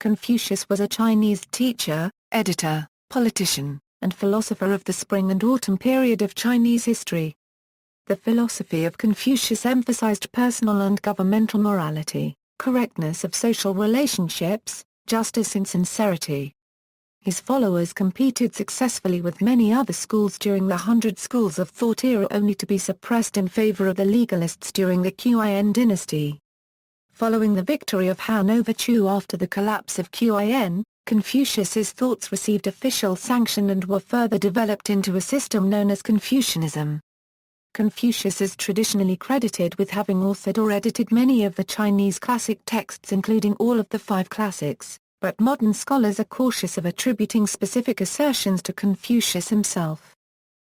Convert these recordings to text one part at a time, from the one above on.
Confucius was a Chinese teacher, editor, politician, and philosopher of the spring and autumn period of Chinese history. The philosophy of Confucius emphasized personal and governmental morality, correctness of social relationships, justice and sincerity. His followers competed successfully with many other schools during the Hundred Schools of Thought era, only to be suppressed in favor of the Legalists during the Qin Dynasty. Following the victory of Han over Chu after the collapse of Qin, Confucius's thoughts received official sanction and were further developed into a system known as Confucianism. Confucius is traditionally credited with having authored or edited many of the Chinese classic texts, including all of the 5 classics, but modern scholars are cautious of attributing specific assertions to Confucius himself.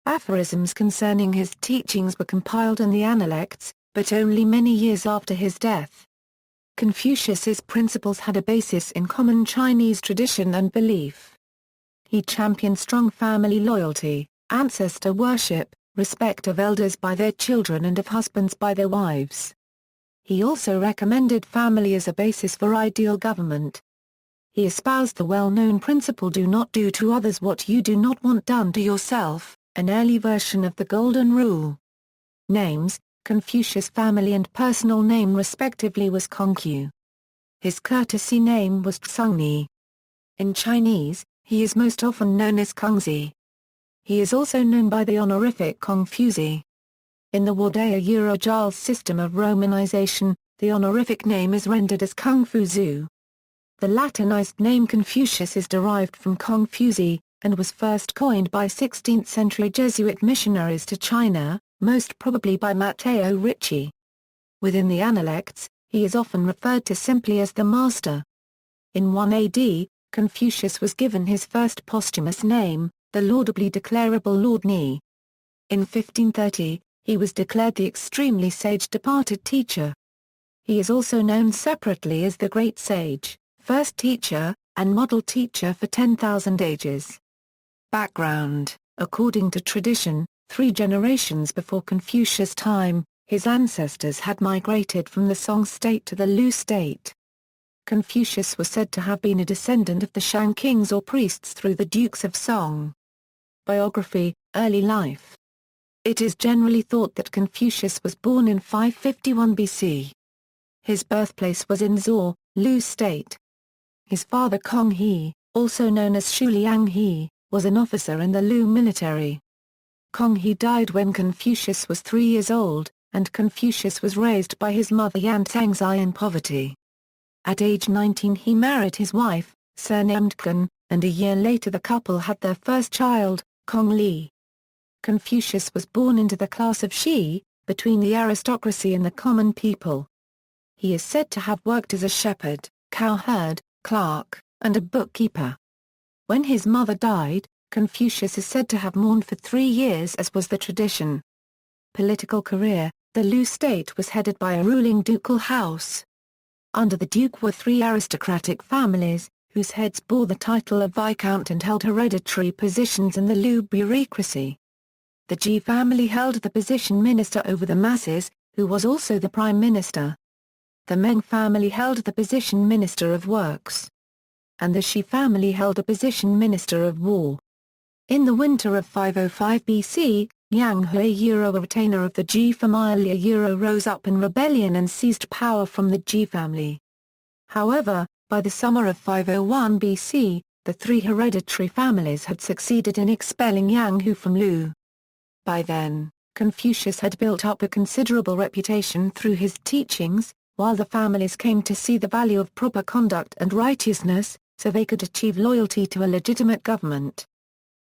Aphorisms concerning his teachings were compiled in the Analects, but only many years after his death. Confucius's principles had a basis in common Chinese tradition and belief. He championed strong family loyalty, ancestor worship, respect of elders by their children and of husbands by their wives. He also recommended family as a basis for ideal government. He espoused the well-known principle "do not do to others what you do not want done to yourself," an early version of the Golden Rule. Names: Confucius' family and personal name respectively was Kongqiu. His courtesy name was Tsungni. In Chinese, he is most often known as Kongzi. He is also known by the honorific Confuzi. In the Wadea-Eurogiles system of romanization, the honorific name is rendered as Kungfuzu. The Latinized name Confucius is derived from Confuzi, and was first coined by 16th-century Jesuit missionaries to China, most probably by Matteo Ricci. Within the Analects, he is often referred to simply as the Master. In 1 AD, Confucius was given his first posthumous name, the laudably declarable Lord Ni. In 1530, he was declared the extremely sage departed teacher. He is also known separately as the Great Sage, first teacher, and model teacher for 10,000 ages. Background: according to tradition, 3 generations before Confucius' time, his ancestors had migrated from the Song state to the Lu state. Confucius was said to have been a descendant of the Shang kings or priests through the Dukes of Song. Biography: early life. It is generally thought that Confucius was born in 551 BC. His birthplace was in Zhou, Lu state. His father Kong He, also known as Shu Liang He, was an officer in the Lu military. Kong He died when Confucius was 3 years old, and Confucius was raised by his mother Yan Tangzai in poverty. At age 19 he married his wife, surnamed Qin, and a year later the couple had their first child, Kong Li. Confucius was born into the class of Shi, between the aristocracy and the common people. He is said to have worked as a shepherd, cowherd, clerk, and a bookkeeper. When his mother died, Confucius is said to have mourned for 3 years, as was the tradition. Political career: the Lu state was headed by a ruling ducal house. Under the duke were 3 aristocratic families, whose heads bore the title of viscount and held hereditary positions in the Lu bureaucracy. The Ji family held the position minister over the masses, who was also the prime minister. The Meng family held the position minister of works. And the Shi family held the position minister of war. In the winter of 505 BC, Yang Hui, a retainer of the Ji family, rose up in rebellion and seized power from the Ji family. However, by the summer of 501 BC, the 3 hereditary families had succeeded in expelling Yang Hu from Lu. By then, Confucius had built up a considerable reputation through his teachings, while the families came to see the value of proper conduct and righteousness, so they could achieve loyalty to a legitimate government.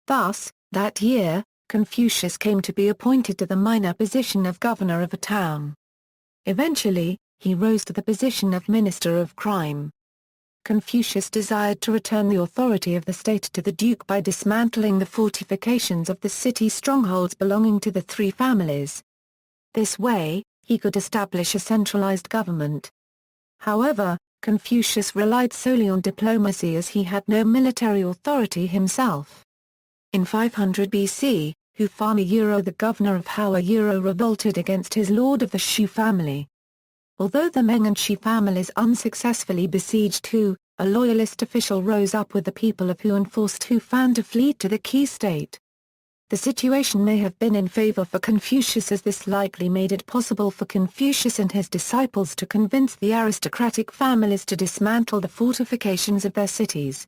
Thus, that year, Confucius came to be appointed to the minor position of governor of a town. Eventually, he rose to the position of minister of crime. Confucius desired to return the authority of the state to the duke by dismantling the fortifications of the city strongholds belonging to the 3 families. This way, he could establish a centralized government. However, Confucius relied solely on diplomacy as he had no military authority himself. In 500 BC, Hufan, the governor of Hou, revolted against his lord of the Shu family. Although the Meng and Shi families unsuccessfully besieged Hu, a loyalist official rose up with the people of Hu and forced Hu Fan to flee to the Qi state. The situation may have been in favor for Confucius, as this likely made it possible for Confucius and his disciples to convince the aristocratic families to dismantle the fortifications of their cities.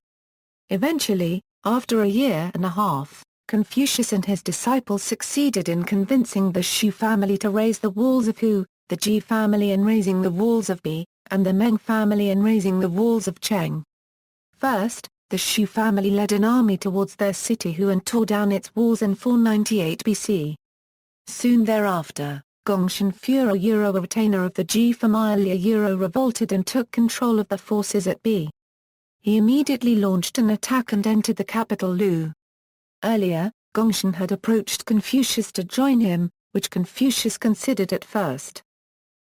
Eventually, after a year and a half, Confucius and his disciples succeeded in convincing the Shu family to raise the walls of Hu, the Ji family in raising the walls of Bi, and the Meng family in raising the walls of Cheng. First, the Shu family led an army towards their city Hu and tore down its walls in 498 BC. Soon thereafter, Gongsun Furo a retainer of the Ji family revolted and took control of the forces at Bi. He immediately launched an attack and entered the capital Lu. Earlier, Gongsun had approached Confucius to join him, which Confucius considered at first.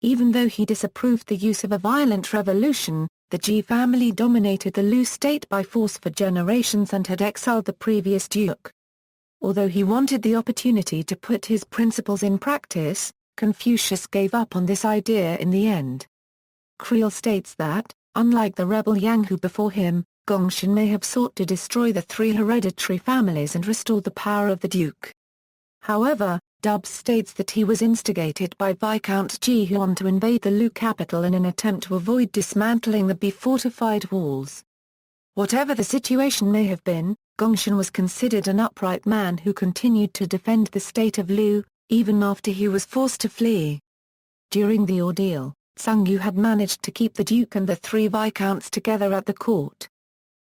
Even though he disapproved the use of a violent revolution, the Ji family dominated the Lu state by force for generations and had exiled the previous duke. Although he wanted the opportunity to put his principles in practice, Confucius gave up on this idea in the end. Creel states that, unlike the rebel Yang Hu before him, Gongsun may have sought to destroy the three hereditary families and restore the power of the duke. However, Dubs states that he was instigated by Viscount Ji Huan to invade the Lu capital in an attempt to avoid dismantling the Bi-fortified walls. Whatever the situation may have been, Gongsun was considered an upright man who continued to defend the state of Lu, even after he was forced to flee. During the ordeal, Zhang Yu had managed to keep the duke and the three viscounts together at the court.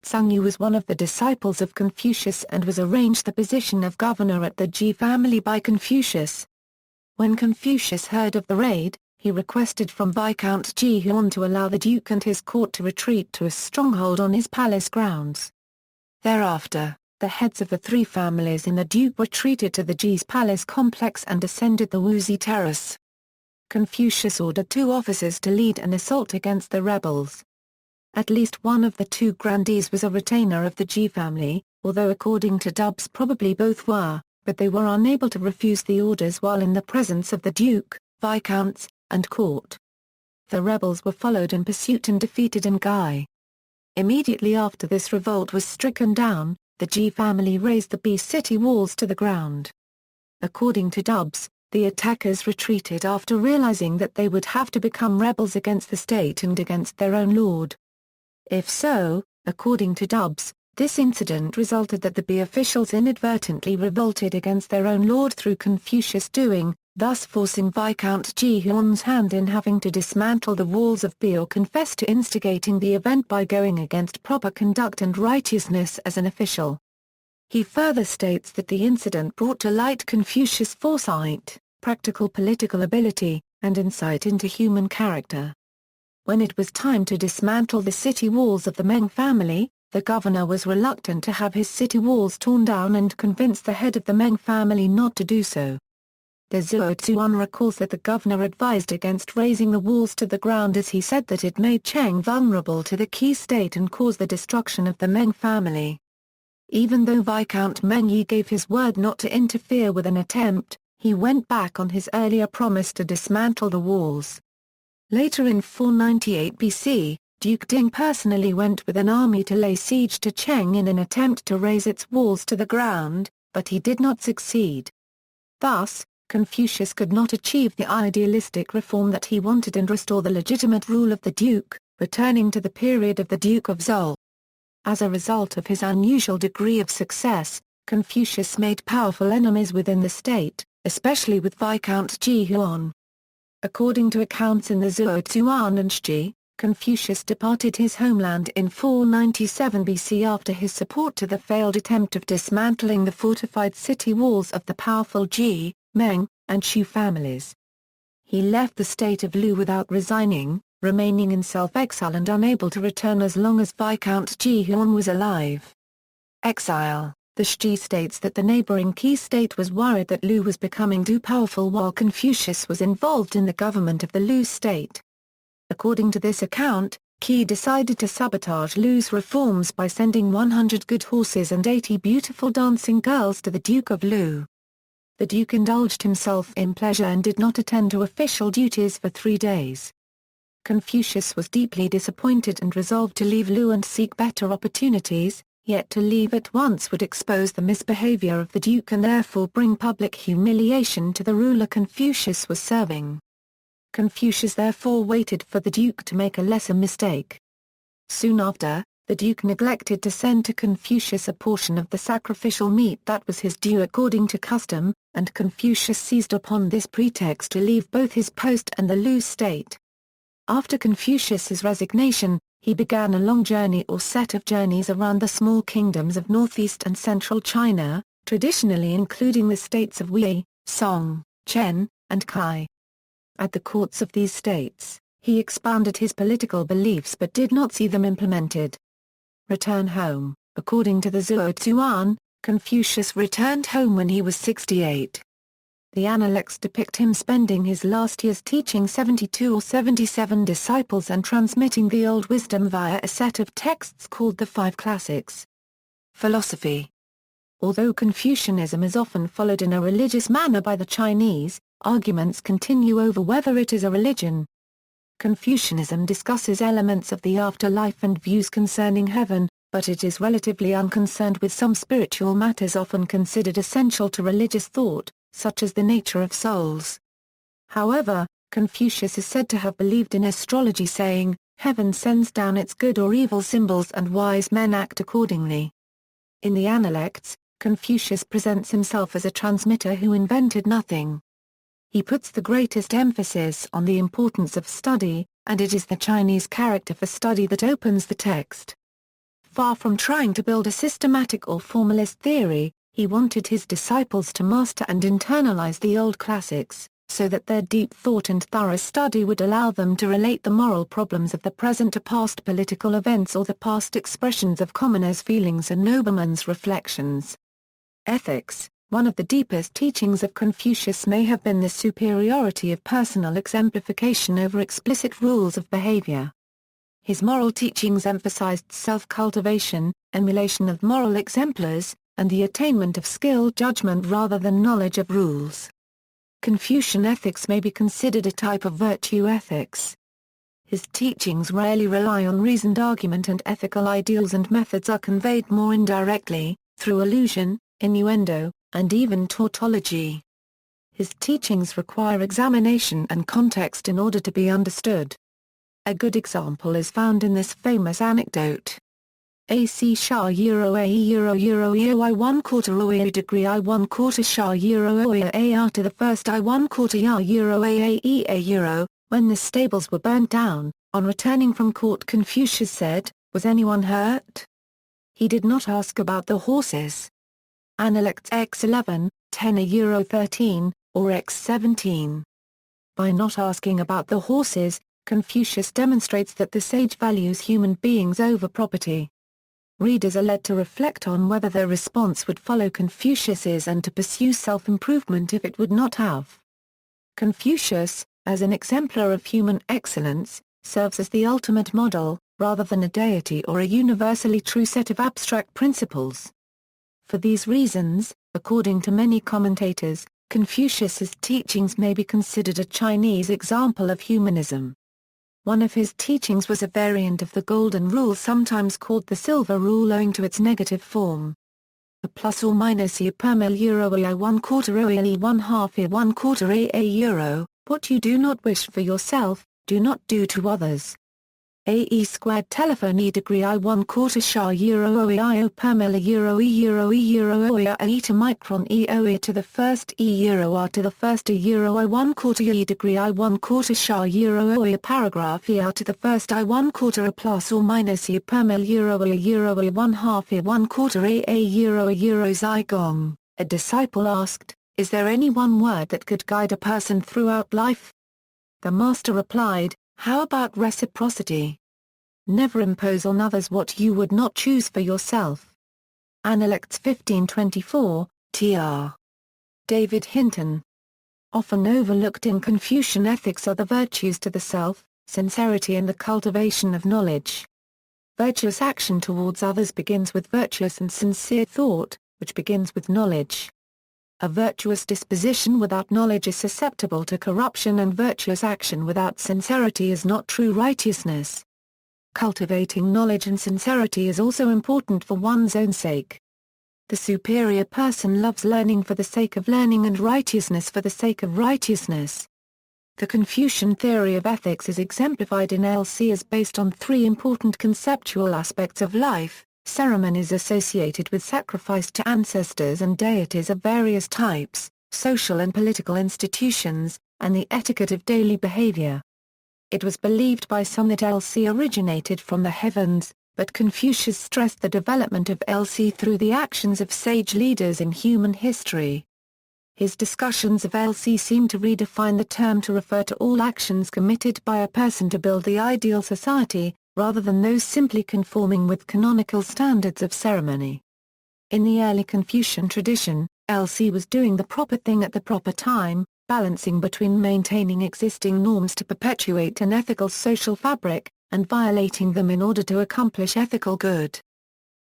Zhang Yu was one of the disciples of Confucius and was arranged the position of governor at the Ji family by Confucius. When Confucius heard of the raid, he requested from Viscount Ji Huan to allow the duke and his court to retreat to a stronghold on his palace grounds. Thereafter, the heads of the three families in the duke retreated to the Ji's palace complex and ascended the Wuxi terrace. Confucius ordered two officers to lead an assault against the rebels. At least one of the two grandees was a retainer of the Ji family, although according to Dubs probably both were, but they were unable to refuse the orders while in the presence of the duke, viscounts, and court. The rebels were followed in pursuit and defeated in Gai. Immediately after this revolt was stricken down, the Ji family razed the Bi city walls to the ground. According to Dubs, the attackers retreated after realizing that they would have to become rebels against the state and against their own lord. If so, according to Dubs, this incident resulted that the Bi officials inadvertently revolted against their own lord through Confucius' doing, thus forcing Viscount Ji Huan's hand in having to dismantle the walls of Bi or confess to instigating the event by going against proper conduct and righteousness as an official. He further states that the incident brought to light Confucius' foresight, practical political ability, and insight into human character. When it was time to dismantle the city walls of the Meng family, the governor was reluctant to have his city walls torn down and convinced the head of the Meng family not to do so. The Zuozuan recalls that the governor advised against razing the walls to the ground as he said that it made Cheng vulnerable to the Qi state and caused the destruction of the Meng family. Even though Viscount Meng Yi gave his word not to interfere with an attempt, he went back on his earlier promise to dismantle the walls. Later in 498 BC, Duke Ding personally went with an army to lay siege to Cheng in an attempt to raze its walls to the ground, but he did not succeed. Thus, Confucius could not achieve the idealistic reform that he wanted and restore the legitimate rule of the duke, returning to the period of the Duke of Zhou. As a result of his unusual degree of success, Confucius made powerful enemies within the state, especially with Viscount Ji Huan. According to accounts in the Zuozuan and Shiji, Confucius departed his homeland in 497 BC after his support to the failed attempt of dismantling the fortified city walls of the powerful Ji, Meng, and Shu families. He left the state of Lu without resigning, remaining in self-exile and unable to return as long as Viscount Ji Huan was alive. Exile. The Shiji states that the neighboring Qi state was worried that Lu was becoming too powerful while Confucius was involved in the government of the Lu state. According to this account, Qi decided to sabotage Lu's reforms by sending 100 good horses and 80 beautiful dancing girls to the Duke of Lu. The Duke indulged himself in pleasure and did not attend to official duties for 3 days. Confucius was deeply disappointed and resolved to leave Lu and seek better opportunities, yet to leave at once would expose the misbehavior of the duke and therefore bring public humiliation to the ruler Confucius was serving. Confucius therefore waited for the duke to make a lesser mistake. Soon after, the duke neglected to send to Confucius a portion of the sacrificial meat that was his due according to custom, and Confucius seized upon this pretext to leave both his post and the Lu state. After Confucius's resignation, he began a long journey or set of journeys around the small kingdoms of northeast and central China, traditionally including the states of Wei, Song, Chen, and Kai. At the courts of these states, he expounded his political beliefs but did not see them implemented. Return home. According to the Zuo, Confucius returned home when he was 68. The Analects depict him spending his last years teaching 72 or 77 disciples and transmitting the old wisdom via a set of texts called the Five Classics. Philosophy. Although Confucianism is often followed in a religious manner by the Chinese, arguments continue over whether it is a religion. Confucianism discusses elements of the afterlife and views concerning heaven, but it is relatively unconcerned with some spiritual matters often considered essential to religious thought, such as the nature of souls. However, Confucius is said to have believed in astrology, saying, "Heaven sends down its good or evil symbols and wise men act accordingly." In the Analects, Confucius presents himself as a transmitter who invented nothing. He puts the greatest emphasis on the importance of study, and it is the Chinese character for study that opens the text. Far from trying to build a systematic or formalist theory, he wanted his disciples to master and internalize the old classics, so that their deep thought and thorough study would allow them to relate the moral problems of the present to past political events or the past expressions of commoners' feelings and noblemen's reflections. Ethics. One of the deepest teachings of Confucius may have been the superiority of personal exemplification over explicit rules of behavior. His moral teachings emphasized self-cultivation, emulation of moral exemplars, and the attainment of skilled judgment rather than knowledge of rules. Confucian ethics may be considered a type of virtue ethics. His teachings rarely rely on reasoned argument, and ethical ideals and methods are conveyed more indirectly, through allusion, innuendo, and even tautology. His teachings require examination and context in order to be understood. A good example is found in this famous anecdote. AC Shah Euro A Euro Euro EOI 1/4 OE degree I 1/4 Shah Euro OE AR to the first I 1/4 Ya Euro AAE A Euro. When the stables were burnt down, on returning from court Confucius said, "Was anyone hurt?" He did not ask about the horses. Analects X11, 10 a Euro 13, or X17. By not asking about the horses, Confucius demonstrates that the sage values human beings over property. Readers are led to reflect on whether their response would follow Confucius's and to pursue self-improvement if it would not have. Confucius, as an exemplar of human excellence, serves as the ultimate model, rather than a deity or a universally true set of abstract principles. For these reasons, according to many commentators, Confucius's teachings may be considered a Chinese example of humanism. One of his teachings was a variant of the Golden Rule, sometimes called the Silver Rule owing to its negative form. A plus or minus e per mil euro a 1/4 oe 1/2 e 1/4 a euro, what you do not wish for yourself, do not do to others. AE squared telephone E degree I 1/4 Shah Euro OE IO per mil Euro E Euro E Euro OE A to micron E OE to the first E Euro R to the first A Euro I 1/4 E degree I 1/4 Shah Euro OE paragraph E R to the first I 1/4 A plus or minus E per mil Euro A Euro A 1/2 E 1/4 A Euro A Euro Zygong. A disciple asked, "Is there any one word that could guide a person throughout life?" The master replied, "How about reciprocity? Never impose on others what you would not choose for yourself." Analects 1524, tr. David Hinton. Often overlooked in Confucian ethics are the virtues to the self, sincerity and the cultivation of knowledge. Virtuous action towards others begins with virtuous and sincere thought, which begins with knowledge. a virtuous disposition without knowledge is susceptible to corruption, and virtuous action without sincerity is not true righteousness. Cultivating knowledge and sincerity is also important for one's own sake. The superior person loves learning for the sake of learning and righteousness for the sake of righteousness. The Confucian theory of ethics is exemplified in LC as based on three important conceptual aspects of life: ceremonies associated with sacrifice to ancestors and deities of various types, social and political institutions, and the etiquette of daily behavior. It was believed by some that LC originated from the heavens, but Confucius stressed the development of LC through the actions of sage leaders in human history. His discussions of LC seem to redefine the term to refer to all actions committed by a person to build the ideal society, rather than those simply conforming with canonical standards of ceremony. In the early Confucian tradition, LC was doing the proper thing at the proper time, balancing between maintaining existing norms to perpetuate an ethical social fabric, and violating them in order to accomplish ethical good.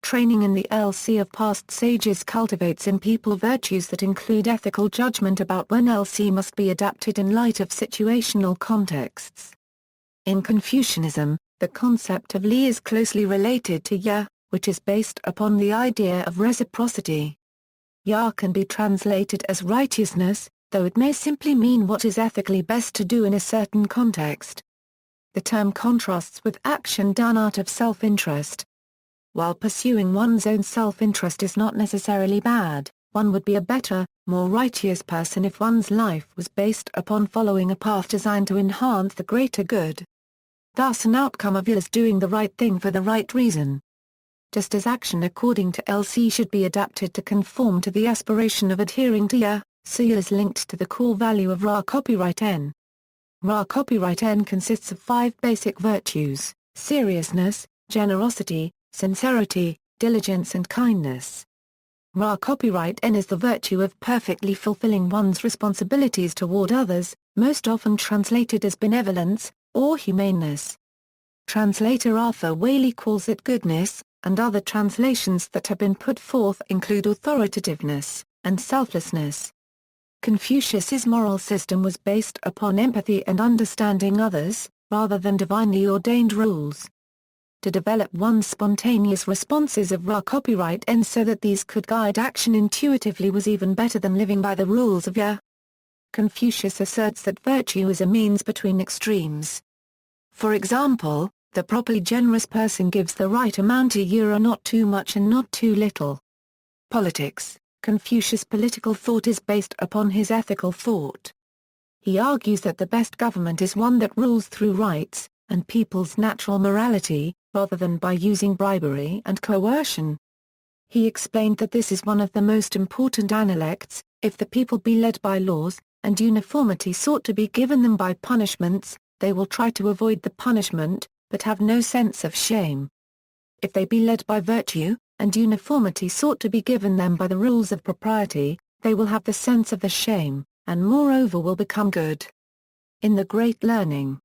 Training in the LC of past sages cultivates in people virtues that include ethical judgment about when LC must be adapted in light of situational contexts. In Confucianism, the concept of li is closely related to ya, which is based upon the idea of reciprocity. Ya can be translated as righteousness, though it may simply mean what is ethically best to do in a certain context. The term contrasts with action done out of self-interest. While pursuing one's own self-interest is not necessarily bad, one would be a better, more righteous person if one's life was based upon following a path designed to enhance the greater good. Thus an outcome of ya is doing the right thing for the right reason. Just as action according to LC should be adapted to conform to the aspiration of adhering to ya, so ya is linked to the core value of Ra copyright N. Ra copyright N consists of 5 basic virtues: seriousness, generosity, sincerity, diligence and kindness. Ra copyright N is the virtue of perfectly fulfilling one's responsibilities toward others, most often translated as benevolence, or humaneness. Translator Arthur Waley calls it goodness, and other translations that have been put forth include authoritativeness, and selflessness. Confucius's moral system was based upon empathy and understanding others, rather than divinely ordained rules. To develop one's spontaneous responses of Ra copyright N so that these could guide action intuitively was even better than living by the rules of ya. Confucius asserts that virtue is a means between extremes. For example, the properly generous person gives the right amount a year, not too much and not too little. Politics. Confucius' political thought is based upon his ethical thought. He argues that the best government is one that rules through rights, and people's natural morality, rather than by using bribery and coercion. He explained that this is one of the most important analects: if the people be led by laws, and uniformity sought to be given them by punishments, they will try to avoid the punishment, but have no sense of shame. If they be led by virtue, and uniformity sought to be given them by the rules of propriety, they will have the sense of the shame, and moreover will become good. In the Great Learning,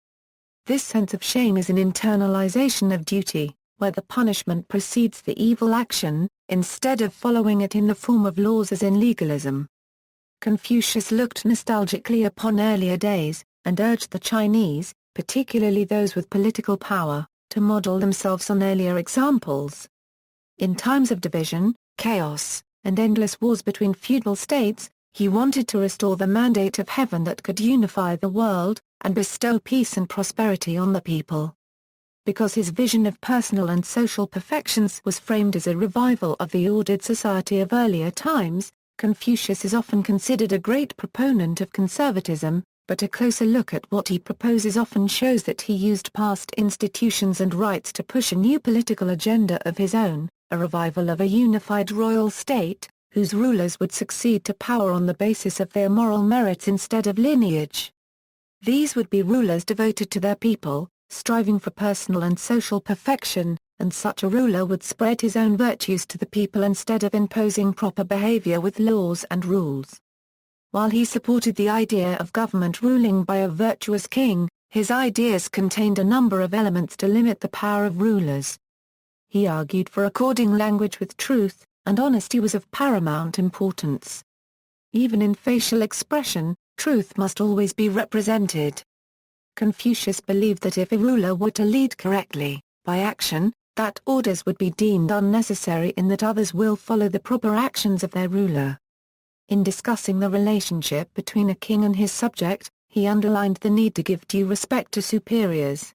this sense of shame is an internalization of duty, where the punishment precedes the evil action, instead of following it in the form of laws as in legalism. Confucius looked nostalgically upon earlier days, and urged the Chinese, particularly those with political power, to model themselves on earlier examples. In times of division, chaos, and endless wars between feudal states, he wanted to restore the mandate of heaven that could unify the world, and bestow peace and prosperity on the people. Because his vision of personal and social perfections was framed as a revival of the ordered society of earlier times, Confucius is often considered a great proponent of conservatism, but a closer look at what he proposes often shows that he used past institutions and rites to push a new political agenda of his own, a revival of a unified royal state, whose rulers would succeed to power on the basis of their moral merits instead of lineage. These would be rulers devoted to their people, striving for personal and social perfection, and such a ruler would spread his own virtues to the people instead of imposing proper behavior with laws and rules. While he supported the idea of government ruling by a virtuous king, his ideas contained a number of elements to limit the power of rulers. He argued for according language with truth, and honesty was of paramount importance. Even in facial expression, truth must always be represented. Confucius believed that if a ruler were to lead correctly, by action, that orders would be deemed unnecessary and that others will follow the proper actions of their ruler. In discussing the relationship between a king and his subject, he underlined the need to give due respect to superiors.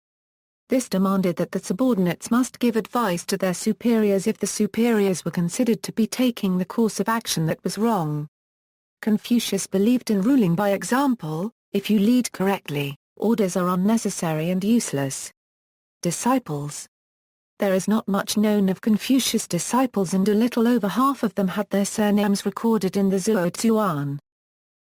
This demanded that the subordinates must give advice to their superiors if the superiors were considered to be taking the course of action that was wrong. Confucius believed in ruling by example. If you lead correctly, orders are unnecessary and useless. Disciples. There is not much known of Confucius' disciples, and a little over half of them had their surnames recorded in the Zhuozuan.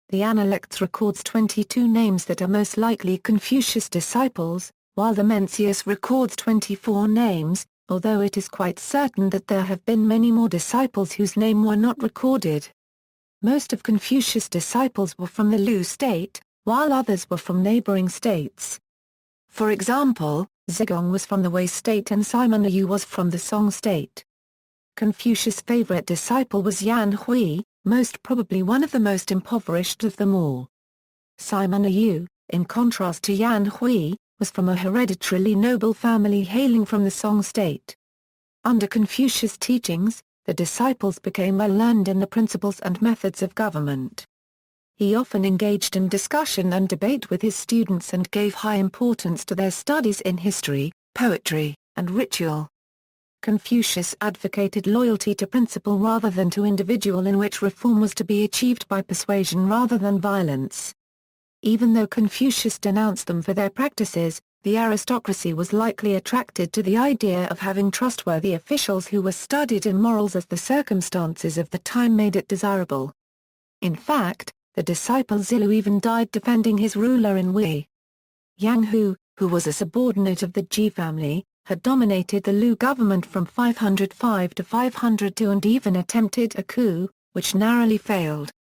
The Analects records 22 names that are most likely Confucius' disciples, while the Mencius records 24 names, although it is quite certain that there have been many more disciples whose name were not recorded. Most of Confucius' disciples were from the Lu state, while others were from neighboring states. For example, Zigong was from the Wei state and Simon Yu was from the Song state. Confucius' favorite disciple was Yan Hui, most probably one of the most impoverished of them all. Simon Yu, in contrast to Yan Hui, was from a hereditarily noble family hailing from the Song state. Under Confucius' teachings, the disciples became well learned in the principles and methods of government. He often engaged in discussion and debate with his students and gave high importance to their studies in history, poetry, and ritual. Confucius advocated loyalty to principle rather than to individual, in which reform was to be achieved by persuasion rather than violence. Even though Confucius denounced them for their practices, the aristocracy was likely attracted to the idea of having trustworthy officials who were studied in morals, as the circumstances of the time made it desirable. In fact, the disciple Zilu even died defending his ruler in Wei. Yang Hu, who was a subordinate of the Ji family, had dominated the Lu government from 505 to 502 and even attempted a coup, which narrowly failed.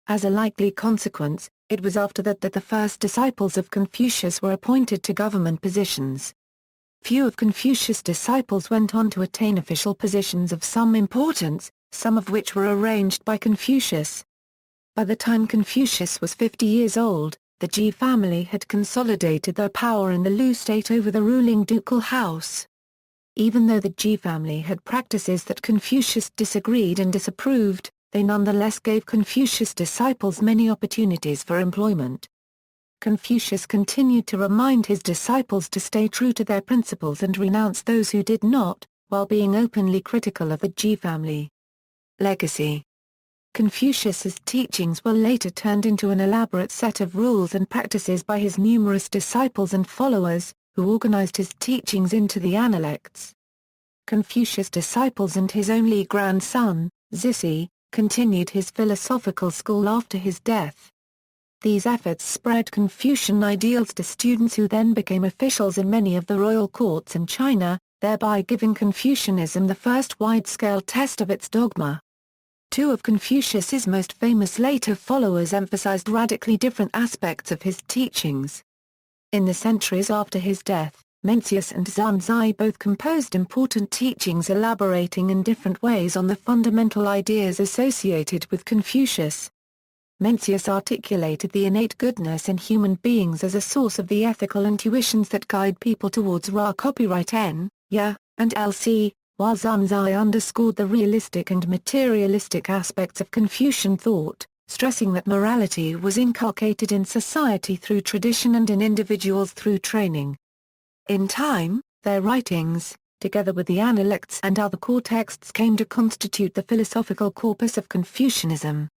As a likely consequence, it was after that the first disciples of Confucius were appointed to government positions. Few of Confucius' disciples went on to attain official positions of some importance, some of which were arranged by Confucius. By the time Confucius was 50 years old, the Ji family had consolidated their power in the Lu state over the ruling ducal house. Even though the Ji family had practices that Confucius disagreed and disapproved, they nonetheless gave Confucius' disciples many opportunities for employment. Confucius continued to remind his disciples to stay true to their principles and renounce those who did not, while being openly critical of the Ji family. Legacy. Confucius's teachings were later turned into an elaborate set of rules and practices by his numerous disciples and followers, who organized his teachings into the Analects. Confucius' disciples and his only grandson, Zisi, continued his philosophical school after his death. These efforts spread Confucian ideals to students who then became officials in many of the royal courts in China, thereby giving Confucianism the first wide-scale test of its dogma. Two of Confucius's most famous later followers emphasized radically different aspects of his teachings. In the centuries after his death, Mencius and Zhuangzi both composed important teachings elaborating in different ways on the fundamental ideas associated with Confucius. Mencius articulated the innate goodness in human beings as a source of the ethical intuitions that guide people towards Ra copyright N, Ya, and LC, while Zhuangzi underscored the realistic and materialistic aspects of Confucian thought, stressing that morality was inculcated in society through tradition and in individuals through training. In time, their writings, together with the Analects and other core texts, came to constitute the philosophical corpus of Confucianism.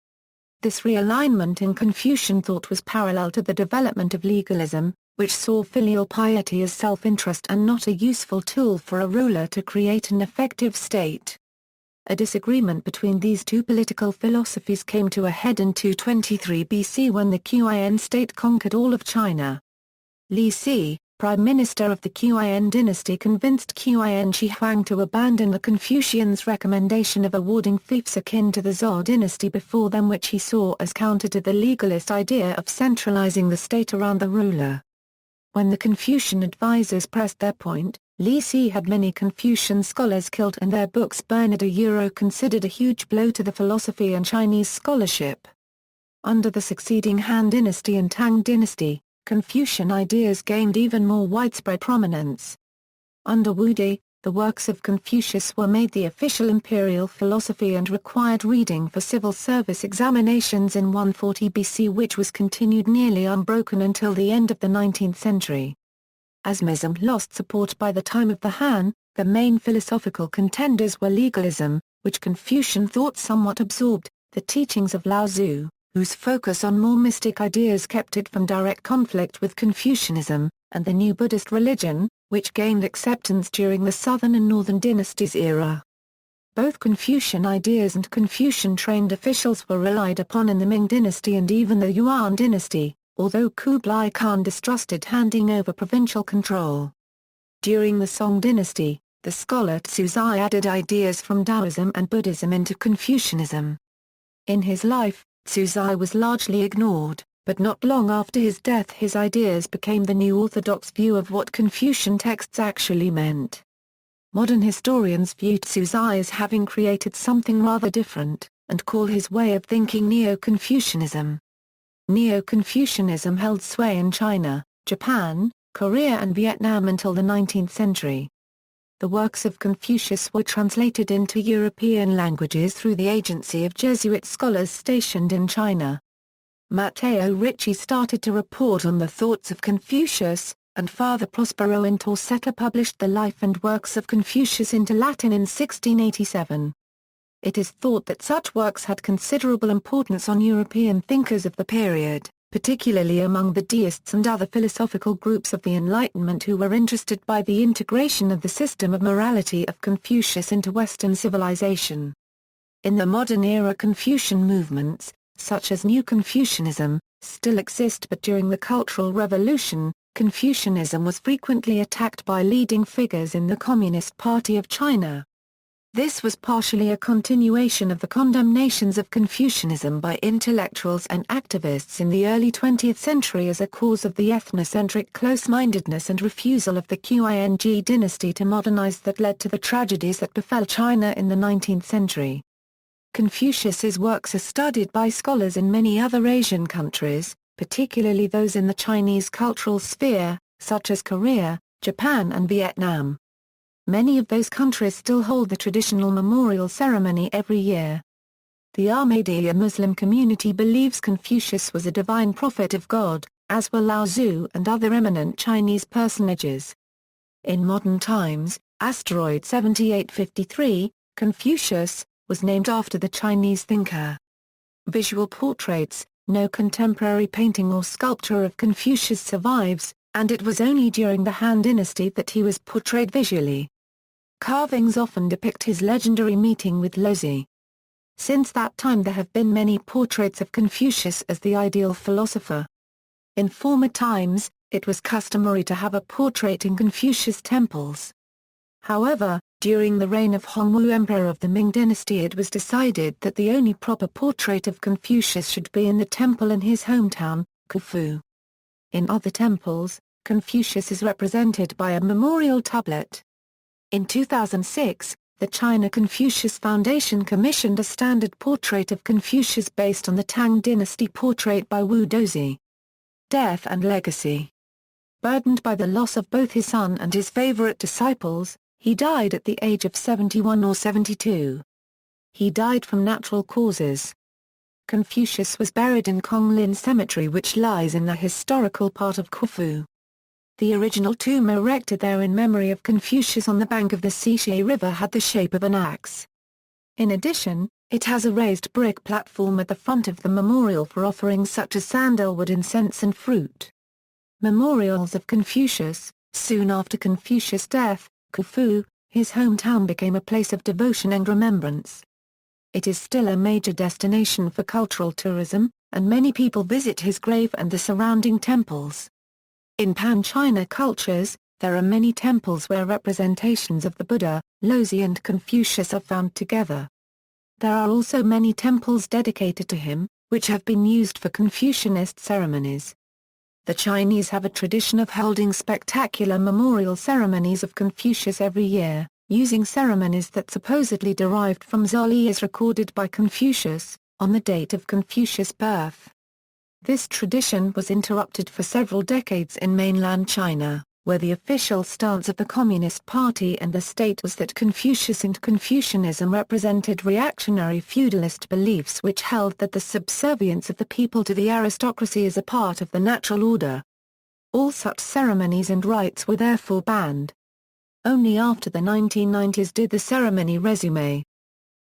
This realignment in Confucian thought was parallel to the development of legalism, which saw filial piety as self-interest and not a useful tool for a ruler to create an effective state. A disagreement between these two political philosophies came to a head in 223 BC when the Qin state conquered all of China. Li Si, Prime Minister of the Qin Dynasty, convinced Qin Shi Huang to abandon the Confucians' recommendation of awarding fiefs akin to the Zhou dynasty before them, which he saw as counter to the legalist idea of centralizing the state around the ruler. When the Confucian advisors pressed their point, Li Si had many Confucian scholars killed and their books burned, considered a huge blow to the philosophy and Chinese scholarship. Under the succeeding Han Dynasty and Tang Dynasty, Confucian ideas gained even more widespread prominence. Under Wudi, the works of Confucius were made the official imperial philosophy and required reading for civil service examinations in 140 BC, which was continued nearly unbroken until the end of the 19th century. As Mism lost support by the time of the Han, the main philosophical contenders were legalism, which Confucian thought somewhat absorbed, the teachings of Lao Tzu, whose focus on more mystic ideas kept it from direct conflict with Confucianism, and the new Buddhist religion, which gained acceptance during the Southern and Northern dynasties era. Both Confucian ideas and Confucian-trained officials were relied upon in the Ming dynasty and even the Yuan dynasty, although Kublai Khan distrusted handing over provincial control. During the Song dynasty, the scholar Zhuzai added ideas from Taoism and Buddhism into Confucianism. In his life, Zhuzai was largely ignored, but not long after his death his ideas became the new orthodox view of what Confucian texts actually meant. Modern historians view Zhuzai as having created something rather different, and call his way of thinking Neo-Confucianism. Neo-Confucianism held sway in China, Japan, Korea and Vietnam until the 19th century. The works of Confucius were translated into European languages through the agency of Jesuit scholars stationed in China. Matteo Ricci started to report on the thoughts of Confucius, and Father Prospero in Torcetta published the life and works of Confucius into Latin in 1687. It is thought that such works had considerable importance on European thinkers of the period, particularly among the deists and other philosophical groups of the Enlightenment who were interested by the integration of the system of morality of Confucius into Western civilization. In the modern era Confucian movements, such as New Confucianism, still exist, but during the Cultural Revolution, Confucianism was frequently attacked by leading figures in the Communist Party of China. This was partially a continuation of the condemnations of Confucianism by intellectuals and activists in the early 20th century as a cause of the ethnocentric close-mindedness and refusal of the Qing dynasty to modernize that led to the tragedies that befell China in the 19th century. Confucius's works are studied by scholars in many other Asian countries, particularly those in the Chinese cultural sphere, such as Korea, Japan and Vietnam. Many of those countries still hold the traditional memorial ceremony every year. The Ahmadiyya Muslim community believes Confucius was a divine prophet of God, as were Lao Tzu and other eminent Chinese personages. In modern times, asteroid 7853, Confucius, was named after the Chinese thinker. Visual portraits, no contemporary painting or sculpture of Confucius survives, and it was only during the Han Dynasty that he was portrayed visually. Carvings often depict his legendary meeting with Laozi. Since that time there have been many portraits of Confucius as the ideal philosopher. In former times, it was customary to have a portrait in Confucius temples. However, during the reign of Hongwu Emperor of the Ming Dynasty it was decided that the only proper portrait of Confucius should be in the temple in his hometown, Khufu. In other temples, Confucius is represented by a memorial tablet. In 2006, the China Confucius Foundation commissioned a standard portrait of Confucius based on the Tang Dynasty portrait by Wu Dozi. Death and legacy. Burdened by the loss of both his son and his favorite disciples, he died at the age of 71 or 72. He died from natural causes. Confucius was buried in Konglin Cemetery, which lies in the historical part of Khufu. The original tomb erected there in memory of Confucius on the bank of the Xixi River had the shape of an axe. In addition, it has a raised brick platform at the front of the memorial for offerings such as sandalwood, incense and fruit. Memorials of Confucius. Soon after Confucius' death, Khufu, his hometown, became a place of devotion and remembrance. It is still a major destination for cultural tourism, and many people visit his grave and the surrounding temples. In Pan-China cultures, there are many temples where representations of the Buddha, Laozi and Confucius are found together. There are also many temples dedicated to him, which have been used for Confucianist ceremonies. The Chinese have a tradition of holding spectacular memorial ceremonies of Confucius every year, using ceremonies that supposedly derived from Zhou Li as recorded by Confucius, on the date of Confucius' birth. This tradition was interrupted for several decades in mainland China, where the official stance of the Communist Party and the state was that Confucius and Confucianism represented reactionary feudalist beliefs which held that the subservience of the people to the aristocracy is a part of the natural order. All such ceremonies and rites were therefore banned. Only after the 1990s did the ceremony resume.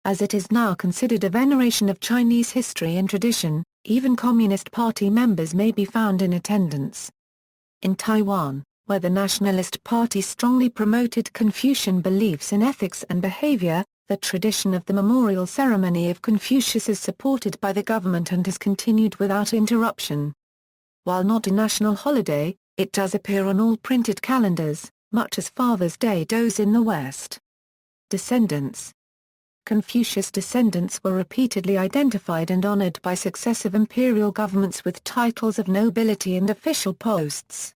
As it is now considered a veneration of Chinese history and tradition, even Communist Party members may be found in attendance. In Taiwan, where the Nationalist Party strongly promoted Confucian beliefs in ethics and behavior, the tradition of the memorial ceremony of Confucius is supported by the government and has continued without interruption. While not a national holiday, it does appear on all printed calendars, much as Father's Day does in the West. Descendants. Confucius' descendants were repeatedly identified and honored by successive imperial governments with titles of nobility and official posts.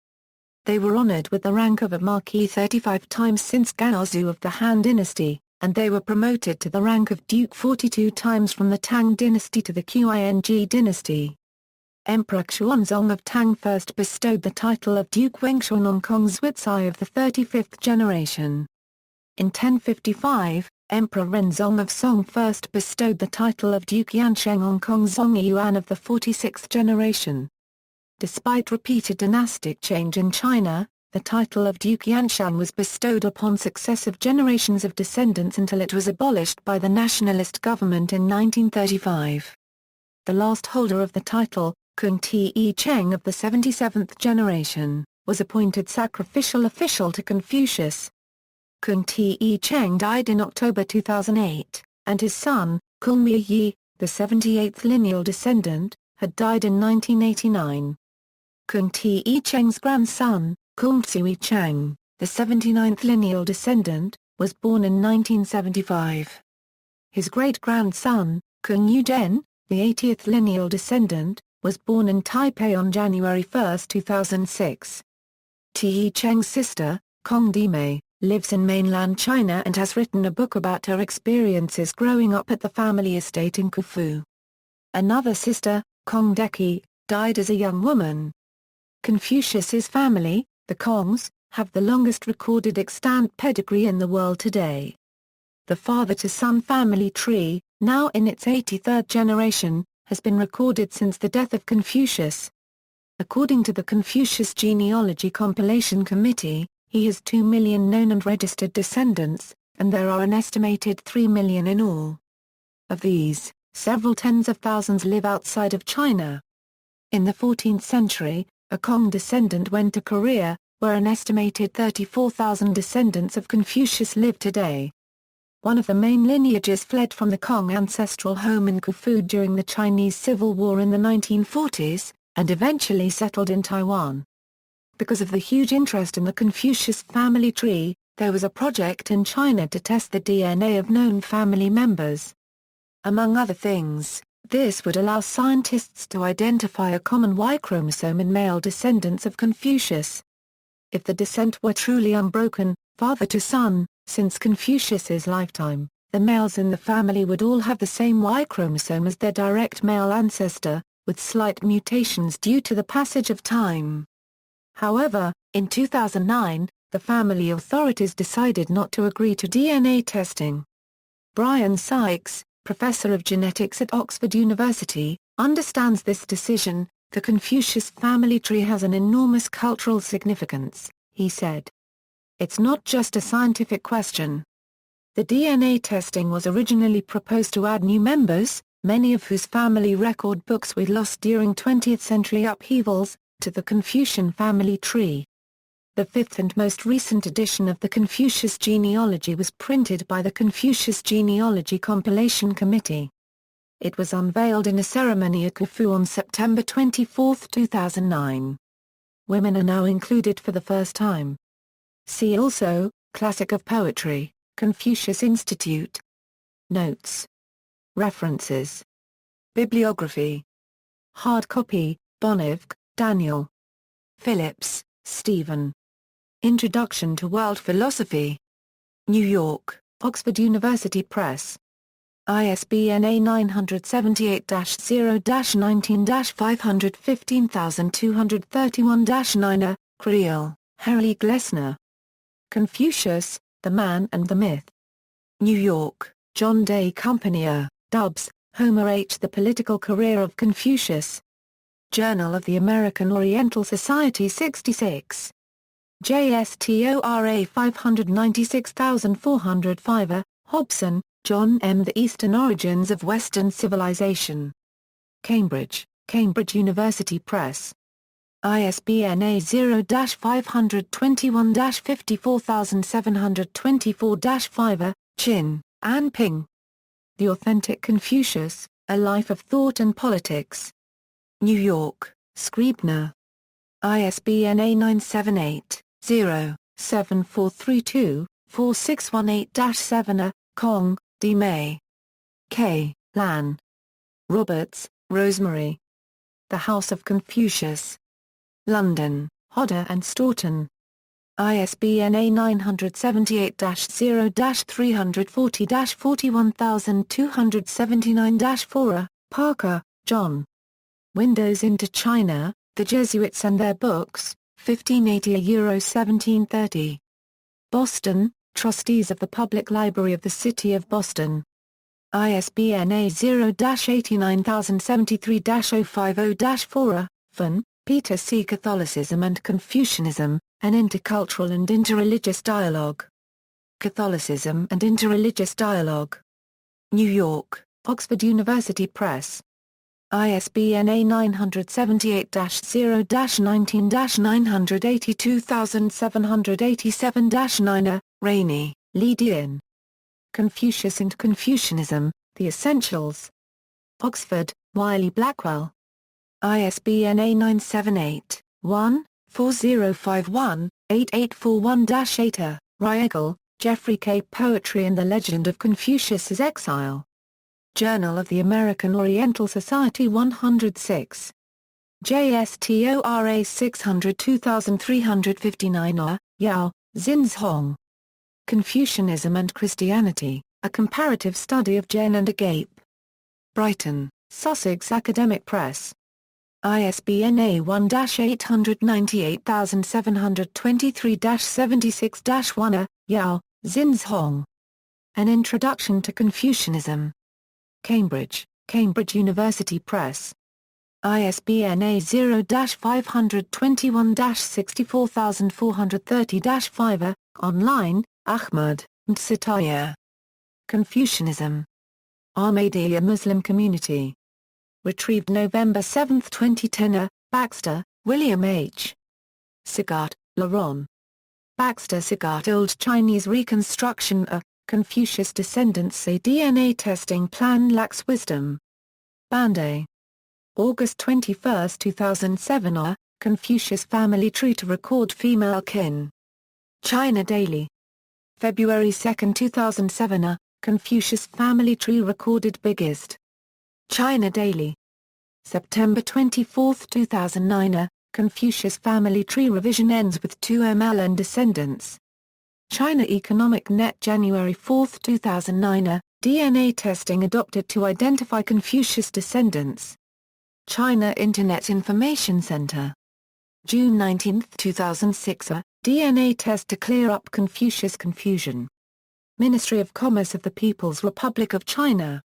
They were honored with the rank of a marquis 35 times since Gaozu of the Han Dynasty, and they were promoted to the rank of duke 42 times from the Tang Dynasty to the Qing Dynasty. Emperor Xuanzong of Tang first bestowed the title of Duke Wengshuan on Kong Xuanzai of the 35th generation. In 1055, Emperor Renzong of Song first bestowed the title of Duke Yansheng on Kong Zongyuan of the 46th generation. Despite repeated dynastic change in China, the title of Duke Yanshan was bestowed upon successive generations of descendants until it was abolished by the nationalist government in 1935. The last holder of the title, Kun Te Cheng of the 77th generation, was appointed sacrificial official to Confucius. Kun Te Cheng died in October 2008, and his son, Kung Mi Yi, the 78th lineal descendant, had died in 1989. Kun Te Cheng's grandson, Kung Tsui Cheng, the 79th lineal descendant, was born in 1975. His great-grandson, Kung Yuden, the 80th lineal descendant, was born in Taipei on January 1, 2006. Te Cheng's sister, Kong Dime, lives in mainland China and has written a book about her experiences growing up at the family estate in Khufu. Another sister, Kong Deki, died as a young woman. Confucius's family, the Kongs, have the longest recorded extant pedigree in the world today. The father-to-son family tree, now in its 83rd generation, has been recorded since the death of Confucius. According to the Confucius Genealogy Compilation Committee, he has 2 million known and registered descendants, and there are an estimated 3 million in all. Of these, several tens of thousands live outside of China. In the 14th century, a Kong descendant went to Korea, where an estimated 34,000 descendants of Confucius live today. One of the main lineages fled from the Kong ancestral home in Khufu during the Chinese Civil War in the 1940s, and eventually settled in Taiwan. Because of the huge interest in the Confucius family tree, there was a project in China to test the DNA of known family members. Among other things, this would allow scientists to identify a common Y chromosome in male descendants of Confucius. If the descent were truly unbroken, father to son, since Confucius's lifetime, the males in the family would all have the same Y chromosome as their direct male ancestor, with slight mutations due to the passage of time. However, in 2009, the family authorities decided not to agree to DNA testing. Brian Sykes, professor of genetics at Oxford University, understands this decision. The Confucius family tree has an enormous cultural significance, he said. It's not just a scientific question. The DNA testing was originally proposed to add new members, many of whose family record books were lost during 20th century upheavals, to the Confucian family tree. The fifth and most recent edition of the Confucius genealogy was printed by the Confucius Genealogy Compilation Committee. It was unveiled in a ceremony at Khufu on September 24, 2009. Women are now included for the first time. See also, Classic of Poetry, Confucius Institute. Notes. References. Bibliography. Hard copy, Bonnevgue, Daniel. Phillips, Stephen. Introduction to World Philosophy. New York, Oxford University Press. ISBN A978-0-19-515231-9. Creel, Harry Glessner. Confucius, The Man and the Myth. New York, John Day Company, Dubs, Homer H. The Political Career of Confucius. Journal of the American Oriental Society 66. JSTORA 596405. Hobson, John M. The Eastern Origins of Western Civilization. Cambridge, Cambridge University Press. ISBN A0-521-54724-5. Qin, An Ping. The Authentic Confucius, A Life of Thought and Politics. New York, Scribner. ISBN A978-0-7432-4618-7. Kong, D. May. K. Lan. Roberts, Rosemary. The House of Confucius. London, Hodder and Stoughton. ISBN A978-0-340-41279-4. Parker, John. Windows into China, The Jesuits and Their Books, 1580–1730. Boston, Trustees of the Public Library of the City of Boston. ISBN A0-89073-050-4. Fun, Peter C. Catholicism and Confucianism, An Intercultural and Interreligious Dialogue. Catholicism and Interreligious Dialogue. New York, Oxford University Press. ISBN A978-0-19-982,787-9. Rainey, Lee Dean. Confucius and Confucianism, The Essentials. Oxford, Wiley Blackwell. ISBN A978-1-4051-8841-8. Riegel, Jeffrey K. Poetry and the Legend of Confucius's Exile. Journal of the American Oriental Society 106. JSTORA 602359. Yao, Zinzhong. Confucianism and Christianity, A Comparative Study of Jen and Agape. Brighton, Sussex Academic Press. ISBN A1-898723-76-1. Yao, Zinzhong. An Introduction to Confucianism. Cambridge, Cambridge University Press. ISBN A0-521-64430-5. Online, Ahmad, Mtsitaya. Confucianism. Ahmadiyya Muslim Community. Retrieved November 7, 2010. Baxter, William H. Sigart, Laron. Baxter Sigart Old Chinese Reconstruction. A Confucius Descendants Say DNA Testing Plan Lacks Wisdom. Banday. August 21, 2007. A Confucius Family Tree to Record Female Kin. China Daily. February 2, 2007. A Confucius Family Tree Recorded Biggest. China Daily. September 24, 2009. A Confucius Family Tree Revision Ends with 2 MLN Descendants. China Economic Net January 4, 2009. A DNA testing adopted to identify Confucius descendants. China Internet Information Center. June 19, 2006. A DNA test to clear up Confucius confusion. Ministry of Commerce of the People's Republic of China.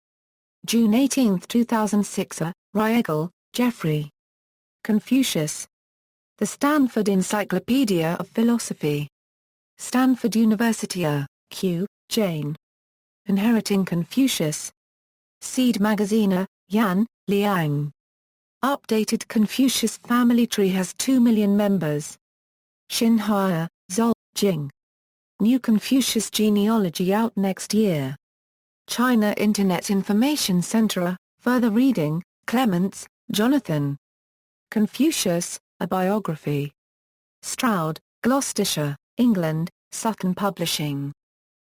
June 18, 2006. A Riegel, Jeffrey. Confucius. The Stanford Encyclopedia of Philosophy. Stanford University. Q. Jane. Inheriting Confucius. Seed Magazine. Yan, Liang. Updated Confucius Family Tree has 2 million members. Xinhua, Zhou, Jing. New Confucius Genealogy out next year. China Internet Information Center. Further reading, Clements, Jonathan. Confucius, A Biography. Stroud, Gloucestershire, England, Sutton Publishing.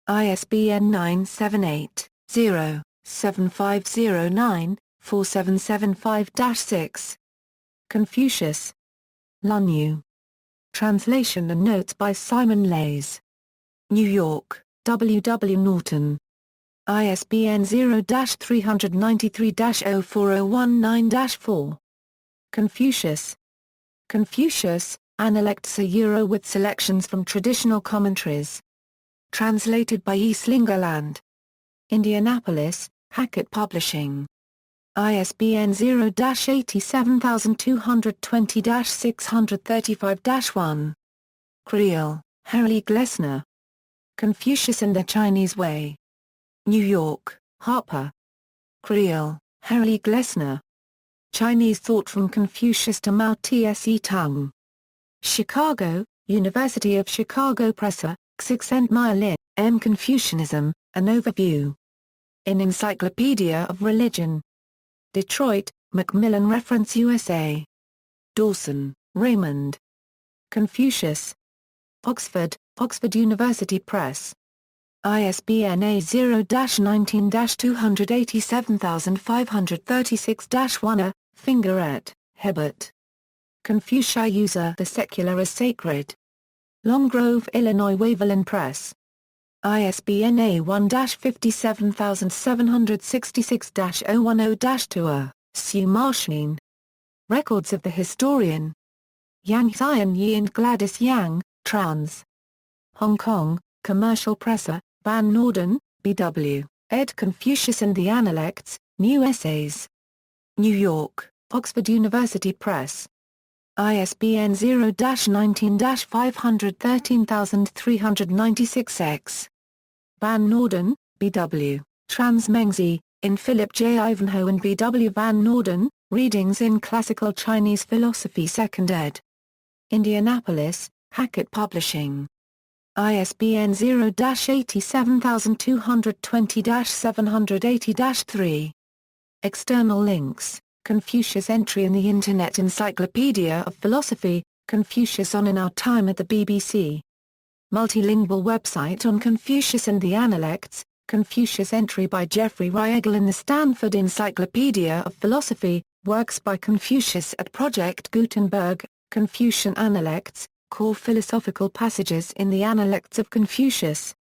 ISBN 978-0-7509-4775-6. Confucius. Lunyu. Translation and notes by Simon Leys. New York, W. W. Norton. ISBN 0-393-04019-4. Confucius. Confucius, Analects a Euro with selections from traditional commentaries. Translated by E. Slingerland. Indianapolis, Hackett Publishing. ISBN 0-87220-635-1. Creel, Harry Glessner. Confucius and the Chinese Way. New York, Harper. Creel, Harry Glessner. Chinese Thought from Confucius to Mao Tse Tung. Chicago, University of Chicago Press. Csikszentmihalyi Lin, M. Confucianism, An Overview. In Encyclopedia of Religion. Detroit, Macmillan Reference USA. Dawson, Raymond. Confucius. Oxford, Oxford University Press. ISBN A0-19-287536-1. Fingeret, Hebert. Confucia User The Secular as Sacred. Long Grove, Illinois Waverlyn Press. ISBN A1-57766-010-2. Sue Marshine. Records of the Historian. Yang Xian Yi and Gladys Yang, trans. Hong Kong, Commercial Presser, Van Norden, B.W., ed. Confucius and the Analects, New Essays. New York, Oxford University Press. ISBN 0-19-513396-X. Van Norden, B.W., trans Mengzi, in Philip J. Ivanhoe and B.W. Van Norden, Readings in Classical Chinese Philosophy 2nd ed. Indianapolis, Hackett Publishing. ISBN 0-87220-780-3. External links. Confucius entry in the Internet Encyclopedia of Philosophy, Confucius on In Our Time at the BBC. Multilingual website on Confucius and the Analects, Confucius entry by Jeffrey Riegel in the Stanford Encyclopedia of Philosophy, works by Confucius at Project Gutenberg, Confucian Analects, core philosophical passages in the Analects of Confucius.